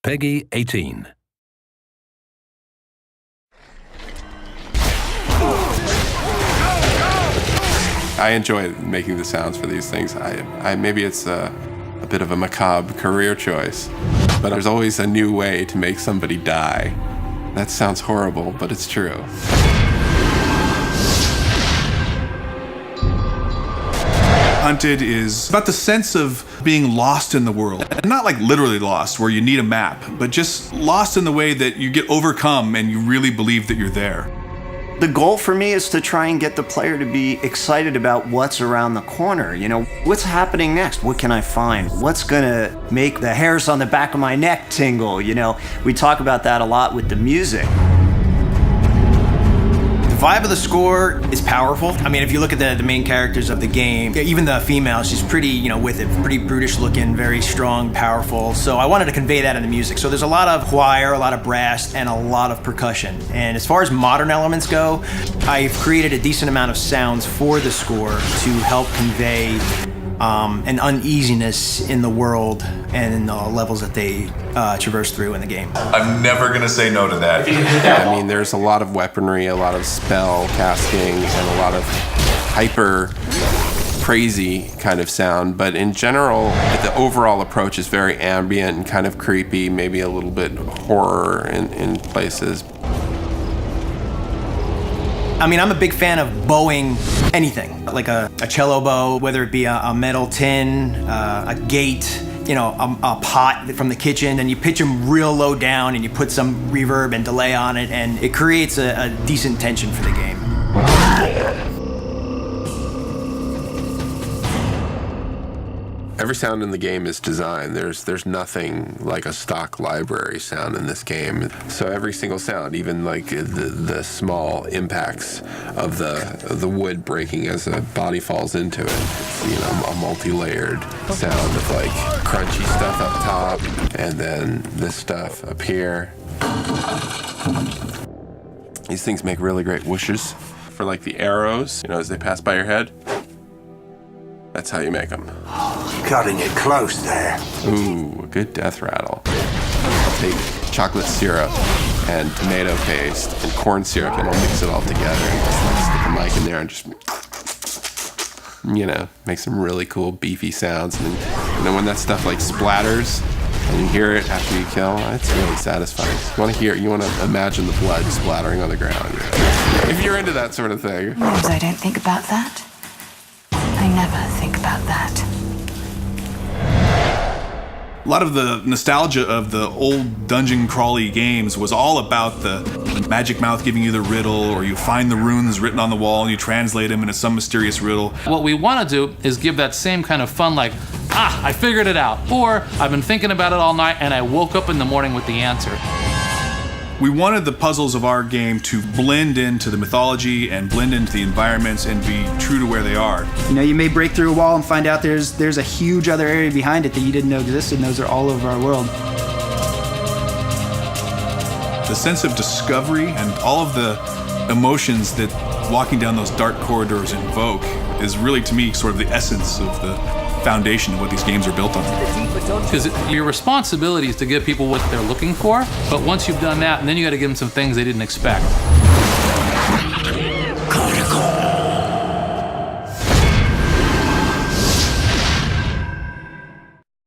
Peggy 18. I enjoy making the sounds for these things. Maybe it's a bit of a macabre career choice, but there's always a new way to make somebody die. That sounds horrible, but it's true. Hunted is about the sense of being lost in the world. And not like literally lost, where you need a map, but just lost in the way that you get overcome and you really believe that you're there. The goal for me is to try and get the player to be excited about what's around the corner. You know, what's happening next? What can I find? What's gonna make the hairs on the back of my neck tingle? You know, we talk about that a lot with the music. The vibe of the score is powerful. I mean, if you look at the main characters of the game, even the female, she's pretty, with it, pretty brutish looking, very strong, powerful. So I wanted to convey that in the music. So there's a lot of choir, a lot of brass, and a lot of percussion. And as far as modern elements go, I've created a decent amount of sounds for the score to help convey an uneasiness in the world and in the levels that they traverse through in the game. I'm never gonna say no to that. I mean, there's a lot of weaponry, a lot of spell casting, and a lot of hyper crazy kind of sound, but in general, the overall approach is very ambient and kind of creepy, maybe a little bit horror in places. I mean, I'm a big fan of bowing anything, like a cello bow, whether it be a metal tin, a gate, a pot from the kitchen, and you pitch them real low down and you put some reverb and delay on it, and it creates a decent tension for the game. Every sound in the game is designed. There's nothing like a stock library sound in this game. So every single sound, even like the small impacts of the wood breaking as a body falls into it, it's, a multi-layered sound of like crunchy stuff up top and then this stuff up here. These things make really great whooshes for like the arrows, as they pass by your head. That's how you make them. Cutting it close there. Ooh, a good death rattle. I'll take chocolate syrup and tomato paste and corn syrup and I'll mix it all together and just stick a mic in there and just, make some really cool beefy sounds. And then when that stuff like splatters and you hear it after you kill, it's really satisfying. You want to imagine the blood splattering on the ground. If you're into that sort of thing. Sometimes I don't think about that. I never think about that. A lot of the nostalgia of the old dungeon crawly games was all about the magic mouth giving you the riddle, or you find the runes written on the wall and you translate them into some mysterious riddle. What we want to do is give that same kind of fun, like, I figured it out, or I've been thinking about it all night and I woke up in the morning with the answer. We wanted the puzzles of our game to blend into the mythology and blend into the environments and be true to where they are. You may break through a wall and find out there's a huge other area behind it that you didn't know existed, and those are all over our world. The sense of discovery and all of the emotions that walking down those dark corridors invoke is really, to me, sort of the essence of the foundation of what these games are built on. Because your responsibility is to give people what they're looking for, but once you've done that, and then you got to give them some things they didn't expect.